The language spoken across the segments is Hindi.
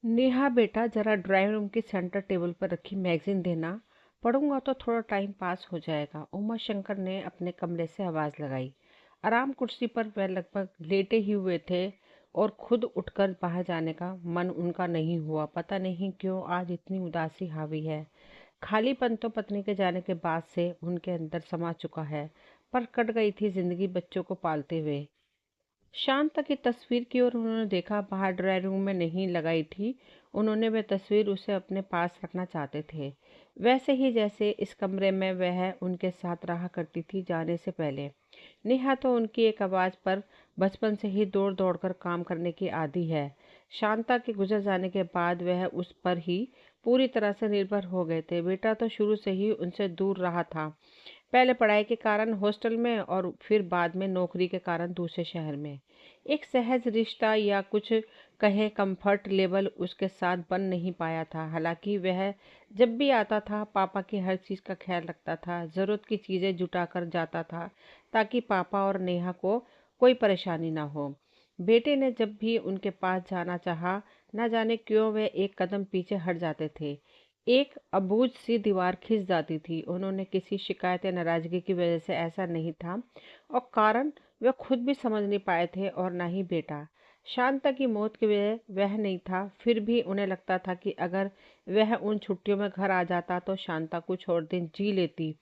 नेहा बेटा जरा ड्राइंग रूम की सेंटर टेबल पर रखी मैगजीन देना। पढ़ूंगा तो थोड़ा टाइम पास हो जाएगा। उमा शंकर ने अपने कमरे से आवाज लगाई। आराम कुर्सी पर वह लगभग लेटे ही हुए थे और खुद उठकर बाहर जाने का मन उनका नहीं हुआ। पता नहीं क्यों आज इतनी उदासी हावी है। खालीपन तो पत्नी के जाने के बाद से उनके अंदर समा चुका है, पर कट गई थी जिंदगी बच्चों को पालते हुए। शांता की तस्वीर की ओर उन्होंने देखा। बाहर ड्राइंग रूम में नहीं लगाई थी। उन्होंने वह तस्वीर उसे अपने पास रखना चाहते थे, वैसे ही जैसे इस कमरे में वह उनके साथ रहा करती थी जाने से पहले। नेहा तो उनकी एक आवाज़ पर बचपन से ही दौड़ दौड़ कर काम करने की आदी है। शांता के गुजर जाने के बाद वह उस पर ही पूरी तरह से निर्भर हो गए थे। बेटा तो शुरू से ही उनसे दूर रहा था, पहले पढ़ाई के कारण हॉस्टल में और फिर बाद में नौकरी के कारण दूसरे शहर में। एक सहज रिश्ता या कुछ कहे कंफर्ट लेवल उसके साथ बन नहीं पाया था। हालांकि वह जब भी आता था पापा की हर चीज़ का ख्याल रखता था, ज़रूरत की चीज़ें जुटा कर जाता था ताकि पापा और नेहा को कोई परेशानी ना हो। बेटे ने जब भी उनके पास जाना चाहा, न जाने क्यों वे एक कदम पीछे हट जाते थे। एक अबूझ सी दीवार खिंच जाती थी। उन्होंने किसी शिकायत या नाराजगी की वजह से ऐसा नहीं था, और कारण वे खुद भी समझ नहीं पाए थे और ना ही बेटा। शांता की मौत की वजह वह नहीं था, फिर भी उन्हें लगता था कि अगर वह उन छुट्टियों में घर आ जाता तो शांता कुछ और दिन जी लेती।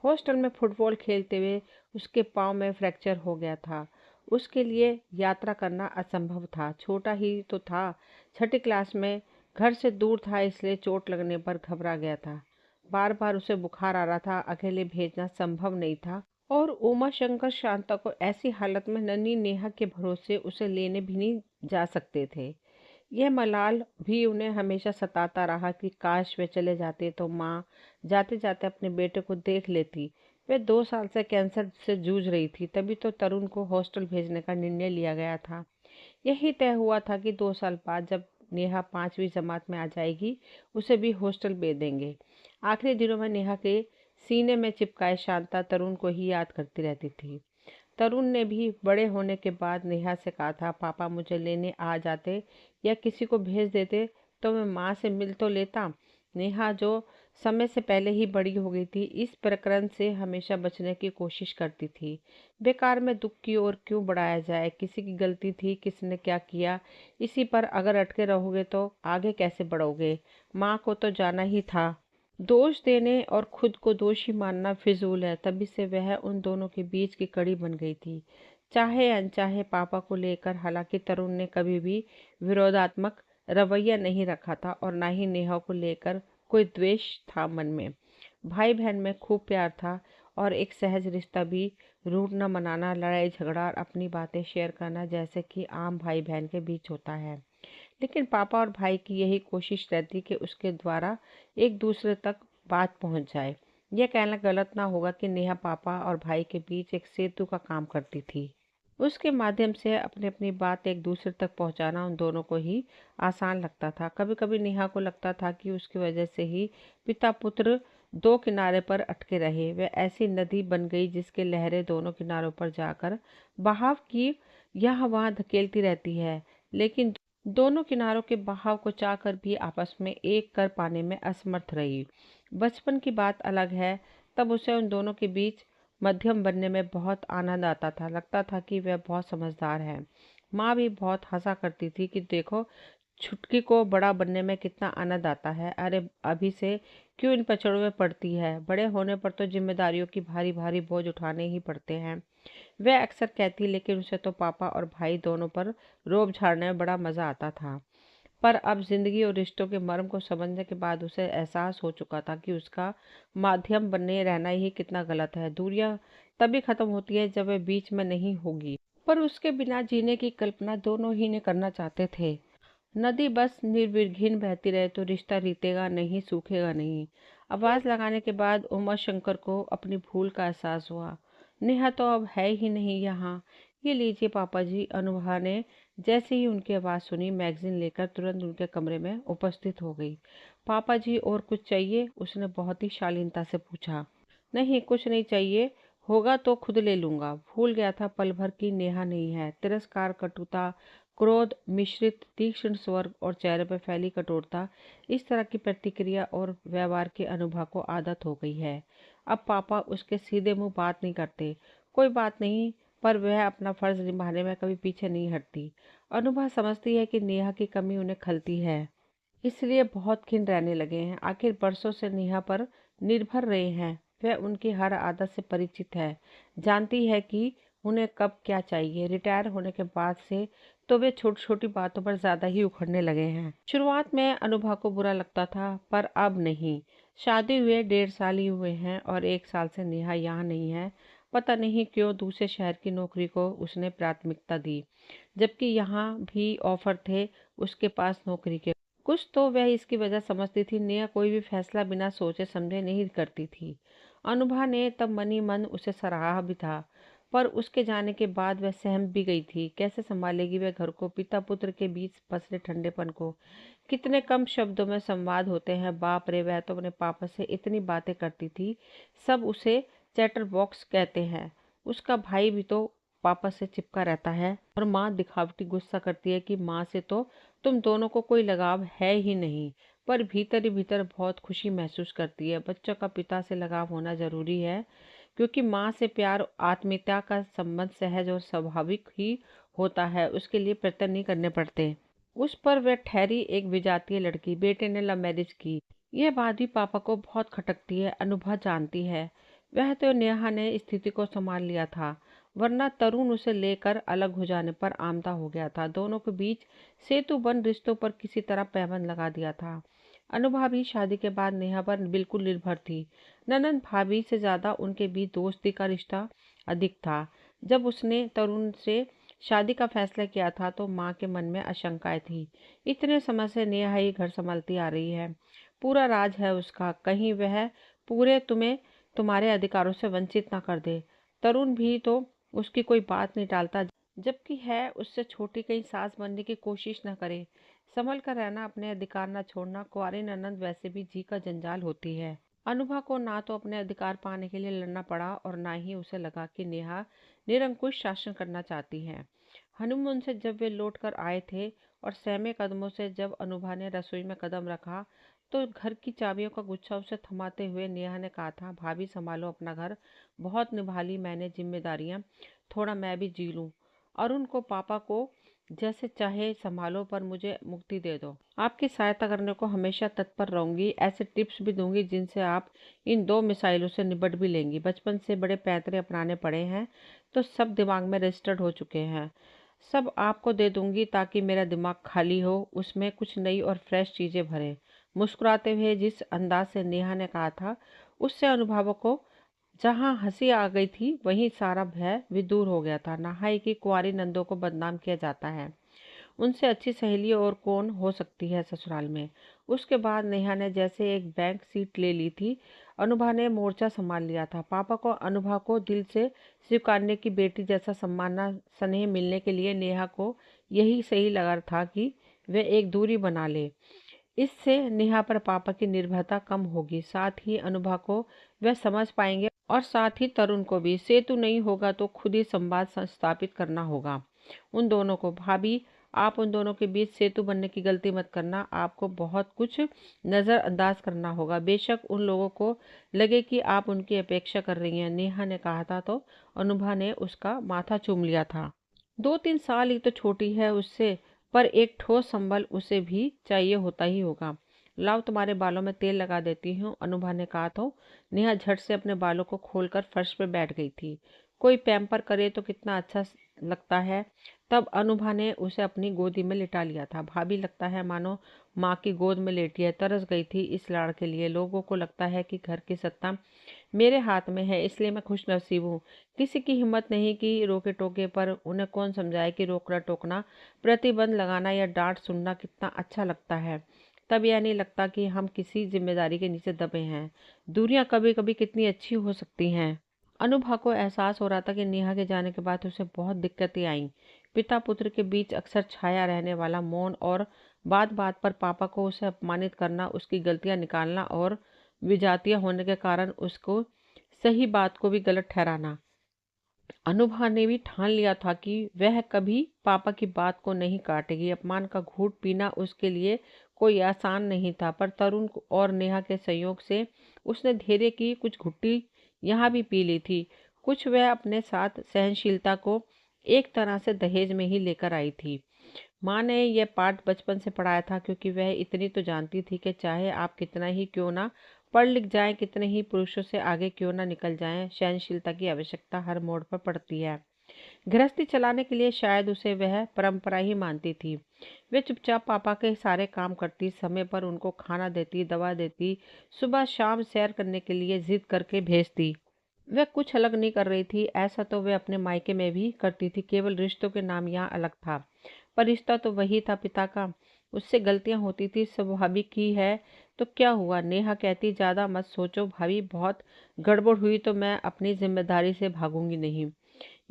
हॉस्टल में फुटबॉल खेलते हुए उसके पाँव में फ्रैक्चर हो गया था। उसके लिए यात्रा करना असंभव था। छोटा ही तो था, छठी क्लास में, घर से दूर था, इसलिए चोट लगने पर घबरा गया था। बार बार उसे बुखार आ रहा था, अकेले भेजना संभव नहीं था। और उमा शंकर शांता को ऐसी हालत में नन्ही नेहा के भरोसे उसे लेने भी नहीं जा सकते थे। यह मलाल भी उन्हें हमेशा सताता रहा कि काश वे चले जाते तो माँ जाते जाते अपने बेटे को देख लेती। वे 2 साल से कैंसर से जूझ रही थी, तभी तो तरुण को हॉस्टल भेजने का निर्णय लिया गया था। यही तय हुआ था कि 2 साल बाद जब नेहा 5वीं जमात में आ जाएगी उसे भी हॉस्टल भेज देंगे। आखिरी दिनों में नेहा के सीने में चिपकाए शांता तरुण को ही याद करती रहती थी। तरुण ने भी बड़े होने के बाद नेहा से कहा था, पापा मुझे लेने आ जाते या किसी को भेज देते तो मैं माँ से मिल तो लेता। नेहा जो समय से पहले ही बड़ी हो गई थी, इस प्रकरण से हमेशा बचने की कोशिश करती थी। बेकार में दुख की ओर क्यों बढ़ाया जाए। किसी की गलती थी, किसने क्या किया, इसी पर अगर अटके रहोगे तो आगे कैसे बढ़ोगे। माँ को तो जाना ही था। दोष देने और खुद को दोषी मानना फिजूल है। तभी से वह उन दोनों के बीच की कड़ी बन गई थी, चाहे अनचाहे पापा को लेकर। हालांकि तरुण ने कभी भी विरोधात्मक रवैया नहीं रखा था और ना ही नेहा को लेकर कोई द्वेष था मन में। भाई बहन में खूब प्यार था और एक सहज रिश्ता भी। रूठना मनाना, लड़ाई झगड़ा और अपनी बातें शेयर करना जैसे कि आम भाई बहन के बीच होता है। लेकिन पापा और भाई की यही कोशिश रहती कि उसके द्वारा एक दूसरे तक बात पहुंच जाए। यह कहना गलत ना होगा कि नेहा पापा और भाई के बीच एक सेतु का काम करती थी। उसके माध्यम से अपनी अपनी बात एक दूसरे तक पहुंचाना उन दोनों को ही आसान लगता था। कभी कभी नेहा को लगता था कि उसकी वजह से ही पिता पुत्र दो किनारे पर अटके रहे। वह ऐसी नदी बन गई जिसके लहरें दोनों किनारों पर जाकर बहाव की यहाँ वहाँ धकेलती रहती है, लेकिन दोनों किनारों के बहाव को चाहकर भी आपस में एक कर पाने में असमर्थ रही। बचपन की बात अलग है, तब उसे उन दोनों के बीच मध्यम बनने में बहुत आनंद आता था। लगता था कि वह बहुत समझदार है। माँ भी बहुत हंसा करती थी कि देखो छुटकी को बड़ा बनने में कितना आनंद आता है। अरे अभी से क्यों इन पचड़ों में पड़ती है, बड़े होने पर तो जिम्मेदारियों की भारी भारी बोझ उठाने ही पड़ते हैं, वह अक्सर कहती। लेकिन उसे तो पापा और भाई दोनों पर रोब झाड़ने में बड़ा मजा आता था। पर अब जिंदगी और रिश्तों के मर्म को समझने के बाद उसे एहसास हो चुका था कि उसका माध्यम बने रहना ही कितना गलत है। दूरियां तभी खत्म होती है जब वे बीच में नहीं होगी। पर उसके बिना जीने की कल्पना दोनों ही ने करना चाहते थे। नदी बस निर्विघ्न बहती रहे तो रिश्ता रीतेगा नहीं, सूखेगा नहीं। आवाज लगाने के बाद उमा शंकर को अपनी भूल का एहसास हुआ। नेहा तो अब है ही नहीं यहाँ। ये लीजिए पापा जी। अनुभा ने जैसे ही उनकी आवाज़ सुनी, मैगजीन लेकर तुरंत उनके कमरे में उपस्थित हो गई। पापा जी और कुछ चाहिए? उसने बहुत ही शालीनता से पूछा। नहीं कुछ नहीं चाहिए, होगा तो खुद ले लूंगा। भूल गया था पल भर की नेहा नहीं है। तिरस्कार, कटुता, क्रोध मिश्रित तीक्ष्ण स्वर और चेहरे पर फैली कठोरता, इस तरह की प्रतिक्रिया और व्यवहार की अनुभा को आदत हो गई है। अब पापा उसके सीधे मुंह बात नहीं करते। कोई बात नहीं, पर वह अपना फर्ज निभाने में कभी पीछे नहीं हटती। अनुभा समझती है कि नेहा की कमी उन्हें खलती है, इसलिए बहुत खिन्न रहने लगे हैं। आखिर बरसों से नेहा पर निर्भर रहे हैं। वह उनकी हर आदत से परिचित है, जानती है कि उन्हें कब क्या चाहिए। रिटायर होने के बाद से तो वे छोटी छोटी बातों पर ज्यादा ही उखड़ने लगे हैं। शुरुआत में अनुभा को बुरा लगता था, पर अब नहीं। शादी हुए 1.5 साल ही हुए हैं और 1 साल से नेहा यहाँ नहीं है। पता नहीं क्यों दूसरे शहर की नौकरी को उसने प्राथमिकता दी, जबकि यहाँ भी ऑफर थे उसके पास नौकरी के। कुछ तो वह इसकी वजह समझती थी। नेहा कोई भी फैसला बिना सोचे समझे नहीं करती थी। अनुभा ने तब मनी मन उसे सराहा भी था, पर उसके जाने के बाद वह सहम भी गई थी। कैसे संभालेगी वह घर को, पिता पुत्र के बीच पसरे ठंडेपन को। कितने कम शब्दों में संवाद होते हैं। बाप रे, वह तो अपने पापा से इतनी बातें करती थी, सब उसे चैटर बॉक्स कहते हैं। उसका भाई भी तो पापा से चिपका रहता है, और माँ दिखावटी गुस्सा करती है कि माँ से तो तुम दोनों को कोई लगाव है ही नहीं, पर भीतर ही भीतर बहुत खुशी महसूस करती है। बच्चों का पिता से लगाव होना जरूरी है, क्योंकि माँ से प्यार आत्मीयता का संबंध सहज और स्वाभाविक ही होता है, उसके लिए प्रयत्न नहीं करने पड़ते। उस पर वह ठहरी एक विजातीय लड़की, बेटे ने लव मैरिज की। यह बात भी पापा को बहुत खटकती है, अनुभा जानती है। वह तो नेहा ने स्थिति को संभाल लिया था, वरना तरुण उसे लेकर अलग हो जाने पर आमदा हो गया था। दोनों के बीच सेतु बन रिश्तों पर किसी तरह पैबंद लगा दिया था। अनुभा भी शादी के बाद नेहा पर बिल्कुल निर्भर थी। ननंद भाभी से ज्यादा उनके बीच दोस्ती का रिश्ता अधिक था। जब उसने तरुण से शादी का फैसला किया था तो माँ के मन में आशंकाएं थी। इतने समय से नेहा ही घर संभालती आ रही है, पूरा राज है उसका, कहीं वह पूरे तुम्हें तुम्हारे अधिकारों से वंचित ना कर दे। तरुण भी तो उसकी कोई बात नहीं टालता, जबकि है उससे छोटी, कहीं सास बनने की कोशिश न करे। संभल कर रहना, अपने अधिकार न छोड़ना। कुंवारी ननद वैसे भी जी का जंजाल होती है। अनुभा को ना तो अपने अधिकार पाने के लिए लड़ना पड़ा और ना ही उसे लगा कि नेहा निरंकुश शासन करना चाहती है। हनीमून से जब वे लौट कर आए थे और सहमे कदमों से जब अनुभा ने रसोई में कदम रखा, तो घर की चाबियों का गुच्छा उसे थमाते हुए नेहा ने कहा था, भाभी संभालो अपना घर, बहुत निभा ली मैंने जिम्मेदारियां, थोड़ा मैं भी जी लूं। अरुण को पापा को जैसे चाहे संभालो, पर मुझे मुक्ति दे दो। आपकी सहायता करने को हमेशा तत्पर रहूंगी, ऐसे टिप्स भी दूंगी जिनसे आप इन 2 मिसाइलों से निपट भी लेंगी। बचपन से बड़े पैंतरे अपनाने पड़े हैं तो सब दिमाग में रजिस्टर्ड हो चुके हैं। सब आपको दे दूंगी ताकि मेरा दिमाग खाली हो, उसमें कुछ नई और फ्रेश चीजें भरे। मुस्कुराते हुए जिस अंदाज से नेहा ने कहा था, उससे अनुभव को जहां हंसी आ गई थी वहीं सारा भय भी दूर हो गया था। नहाई की कुंवारी नंदों को बदनाम किया जाता है, उनसे अच्छी सहेली और कौन हो सकती है ससुराल में। उसके बाद नेहा ने जैसे एक बैंक सीट ले ली थी, अनुभा ने मोर्चा संभाल लिया था। पापा को अनुभा को दिल से स्वीकारने की बेटी जैसा सम्मान स्नेह मिलने के लिए नेहा को यही सही लगा था कि वे एक दूरी बना ले। इससे नेहा पर पापा की निर्भरता कम होगी, साथ ही अनुभा को वह समझ पाएंगे और साथ ही तरुण को भी। सेतु नहीं होगा तो खुद ही संवाद स्थापित करना होगा उन दोनों को। भाभी, आप उन दोनों के बीच सेतु बनने की गलती मत करना, आपको बहुत कुछ नजरअंदाज करना होगा। बेशक उन लोगों को लगे कि आप उनकी अपेक्षा कर रही हैं, नेहा ने कहा था तो अनुभा ने उसका माथा चूम लिया था। 2-3 साल ही तो छोटी है उससे, पर एक ठोस संबल उसे भी चाहिए होता ही होगा। लाओ तुम्हारे बालों में तेल लगा देती हूँ, अनुभा ने कहा तो नेहा झट से अपने बालों को खोलकर फर्श पर बैठ गई थी। कोई पैम्पर करे तो कितना अच्छा लगता है। तब अनुभा ने उसे अपनी गोदी में लिटा लिया था। भाभी लगता है मानो माँ की गोद में लेटी है, तरस गई थी इस लाड़ के लिए। लोगों को लगता है कि घर की सत्ता मेरे हाथ में है, इसलिए मैं खुश नसीब हूँ। किसी की हिम्मत नहीं कि रोके टोके, पर उन्हें कौन समझाए कि रोकना टोकना, प्रतिबंध लगाना या डांट सुनना कितना अच्छा लगता है। तब यह नहीं लगता कि हम किसी जिम्मेदारी के नीचे दबे हैं। दूरियां कभी कभी कितनी अच्छी हो सकती हैं। अनुभा को एहसास हो रहा था कि नेहा के जाने के बाद उसे बहुत दिक्कतें आईं। पिता पुत्र के बीच अक्सर छाया रहने वाला मौन, और बात बात पर पापा को उसे अपमानित करना, उसकी गलतियां निकालना और विजातीय होने के कारण उसको सही बात को भी गलत ठहराना। अनुभा ने भी ठान लिया था कि वह कभी पापा की बात को नहीं काटेगी। अपमान का घूंट पीना उसके लिए कोई आसान नहीं था, पर तरुण और नेहा के संयोग से उसने धैर्य की कुछ घुट्टी यहाँ भी पी ली थी। कुछ वह अपने साथ सहनशीलता को एक तरह से दहेज में ही लेकर आई थी। माँ ने यह पाठ बचपन से पढ़ाया था, क्योंकि वह इतनी तो जानती थी कि चाहे आप कितना ही क्यों ना पढ़ लिख जाएं, कितने ही पुरुषों से आगे क्यों ना निकल जाएं, सहनशीलता की आवश्यकता हर मोड़ पर पड़ती है। गृहस्थी चलाने के लिए शायद उसे वह परंपरा ही मानती थी। वे चुपचाप पापा के सारे काम करती, समय पर उनको खाना देती, दवा देती, सुबह शाम सैर करने के लिए जिद करके भेजती। वह कुछ अलग नहीं कर रही थी। ऐसा तो वह अपने मायके में भी करती थी, केवल रिश्तों के नाम यहाँ अलग था। पर रिश्ता तो वही था, पिता का। उससे गलतियां होती थी, स्वाभाविक ही है। तो क्या हुआ? नेहा कहती, ज्यादा मत सोचो भाभी, बहुत गड़बड़ हुई तो मैं अपनी जिम्मेदारी से भागूंगी नहीं।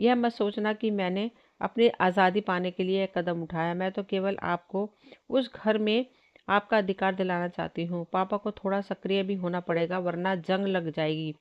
यह मत सोचना कि मैंने अपनी आज़ादी पाने के लिए एक कदम उठाया। मैं तो केवल आपको उस घर में आपका अधिकार दिलाना चाहती हूँ। पापा को थोड़ा सक्रिय भी होना पड़ेगा, वरना जंग लग जाएगी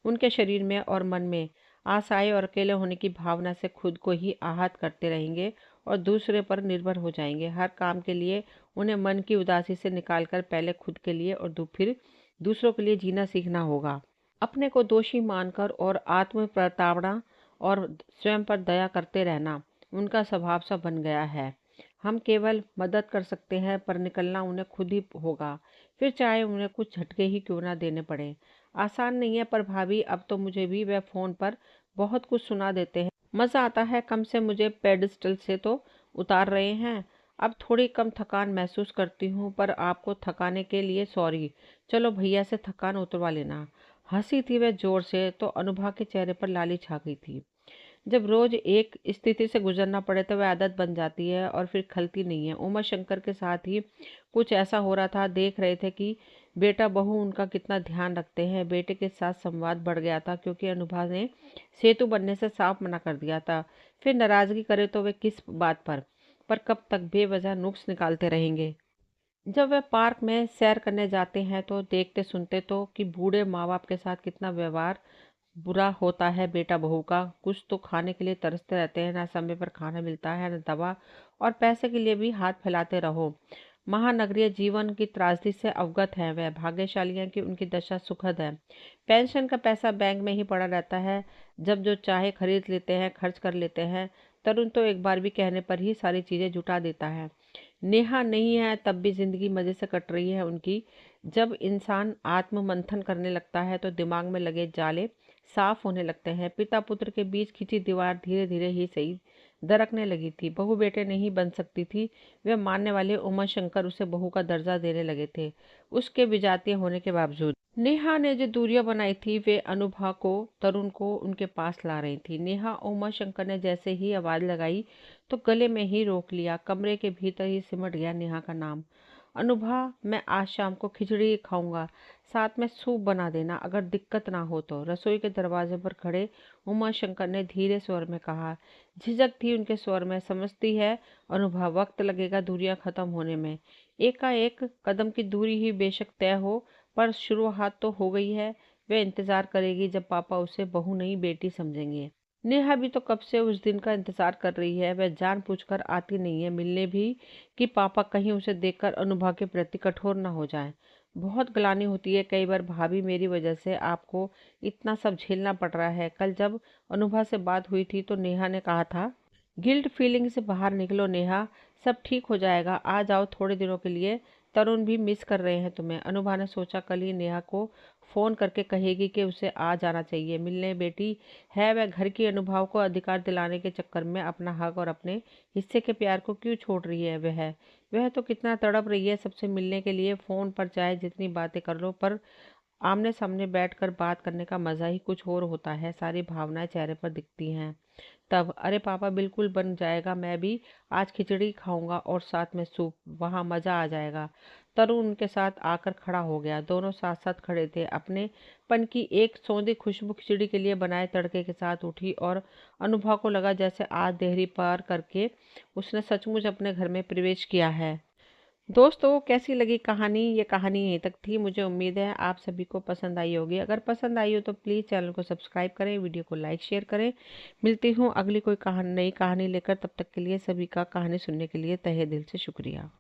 उनके शरीर में और मन में। असहाय और अकेले होने की भावना से खुद को ही आहत करते रहेंगे और दूसरे पर निर्भर हो जाएंगे। हर काम के लिए उन्हें मन की उदासी से निकालकर पहले खुद के लिए और फिर दूसरों के लिए जीना सीखना होगा। अपने को दोषी मानकर और आत्म प्रताड़ना और स्वयं पर दया करते रहना उनका स्वभाव सा बन गया है। हम केवल मदद कर सकते हैं, पर निकलना उन्हें खुद ही होगा, फिर चाहे उन्हें कुछ झटके ही क्यों ना देने पड़े। आसान नहीं है, पर भाभी अब तो मुझे भी वह फोन पर बहुत कुछ सुना देते हैं। मजा आता है, कम से मुझे पेडिस्टल से तो उतार रहे हैं। अब थोड़ी कम थकान महसूस करती हूँ, पर आपको थकाने के लिए सॉरी। चलो भैया से थकान उतरवा लेना। हंसी थी वह जोर से, तो अनुभा के चेहरे पर लाली छा गई थी। जब रोज एक स्थिति से गुजरना पड़े तो वह आदत बन जाती है और फिर खलती नहीं है। उमा शंकर के साथ ही कुछ ऐसा हो रहा था। देख रहे थे कि बेटा बहू उनका कितना ध्यान रखते हैं। बेटे के साथ संवाद बढ़ गया था, क्योंकि अनुभा ने सेतु बनने से साफ मना कर दिया था। फिर नाराजगी करे तो वे किस बात पर कब तक बेवजह नुक्स निकालते रहेंगे। जब वे पार्क में सैर करने जाते हैं तो देखते सुनते तो कि बूढ़े माँ बाप के साथ कितना व्यवहार बुरा होता है बेटा बहू का। कुछ तो खाने के लिए तरसते रहते हैं, ना समय पर खाना मिलता है, ना दवा, और पैसे के लिए भी हाथ फैलाते रहो। महानगरीय जीवन की त्रासदी से अवगत हैं वह। भाग्यशाली हैं कि उनकी दशा सुखद है। पेंशन का पैसा बैंक में ही पड़ा रहता है, जब जो चाहे खरीद लेते हैं, खर्च कर लेते हैं। तरुण तो एक बार भी कहने पर ही सारी चीजें जुटा देता है। नेहा नहीं है, तब भी जिंदगी मजे से कट रही है उनकी। जब इंसान आत्म मंथन करने लगता है तो दिमाग में लगे जाले साफ होने लगते हैं। पिता पुत्र के बीच खिंची दीवार धीरे धीरे ही सही दरकने लगी थी। बहू बेटे नहीं बन सकती थी। वे मानने वाले उमा शंकर उसे बहू का दर्जा देने लगे थे, उसके विजातीय होने के बावजूद। नेहा ने जो दूरियां बनाई थी, वे अनुभा को, तरुण को उनके पास ला रही थी। नेहा उमा शंकर ने जैसे ही आवाज लगाई तो गले में ही रोक लिया। कमरे के भीतर ही सिमट गया नेहा का नाम। अनुभा, मैं आज शाम को खिचड़ी खाऊंगा, साथ में सूप बना देना, अगर दिक्कत ना हो तो। रसोई के दरवाजे पर खड़े उमा शंकर ने धीरे स्वर में कहा। झिझक थी उनके स्वर में। समझती है अनुभा, वक्त लगेगा दूरियां खत्म होने में। एकाएक कदम की दूरी ही बेशक तय हो, पर शुरुआत तो हो गई है। वह इंतजार करेगी जब पापा उसे बहू नहीं बेटी समझेंगे। नेहा भी तो कब से उस दिन का इंतजार कर रही है। वह जानबूझकर आती नहीं है मिलने भी, कि पापा कहीं उसे देखकर अनुभा के प्रति कठोर न हो जाएं। बहुत ग्लानि होती है कई बार, भाभी मेरी वजह से आपको इतना सब झेलना पड़ रहा है। कल जब अनुभा से बात हुई थी तो नेहा ने कहा था, गिल्ट फीलिंग से बाहर निकलो नेहा, सब ठीक हो जाएगा, आ जाओ थोड़े दिनों के लिए, तरुण भी मिस कर रहे हैं तुम्हें। अनुभा ने सोचा कल ही नेहा को फोन करके कहेगी कि उसे आ जाना चाहिए मिलने। बेटी है वह, घर की अनुभव को अधिकार दिलाने के चक्कर में अपना हक और अपने हिस्से के प्यार को क्यों छोड़ रही है। वह तो कितना तड़प रही है सबसे मिलने के लिए। फोन पर चाहे जितनी बातें कर लो, पर आमने सामने बैठकर बात करने का मजा ही कुछ और होता है। सारी भावनाएं चेहरे पर दिखती हैं। तब अरे पापा, बिल्कुल बन जाएगा, मैं भी आज खिचड़ी खाऊंगा और साथ में सूप, वहाँ मजा आ जाएगा। तरुण उनके साथ आकर खड़ा हो गया। दोनों साथ साथ खड़े थे। अपने पन की एक सौंधी खुशबू खिचड़ी के लिए बनाए तड़के के साथ उठी, और अनुभव को लगा जैसे आज देहरी पार करके उसने सचमुच अपने घर में प्रवेश किया है। दोस्तों, कैसी लगी कहानी? ये कहानी यहीं तक थी। मुझे उम्मीद है आप सभी को पसंद आई होगी। अगर पसंद आई हो तो प्लीज़ चैनल को सब्सक्राइब करें, वीडियो को लाइक शेयर करें। मिलती हूँ अगली कोई नई कहानी लेकर। तब तक के लिए सभी का कहानी सुनने के लिए तहे दिल से शुक्रिया।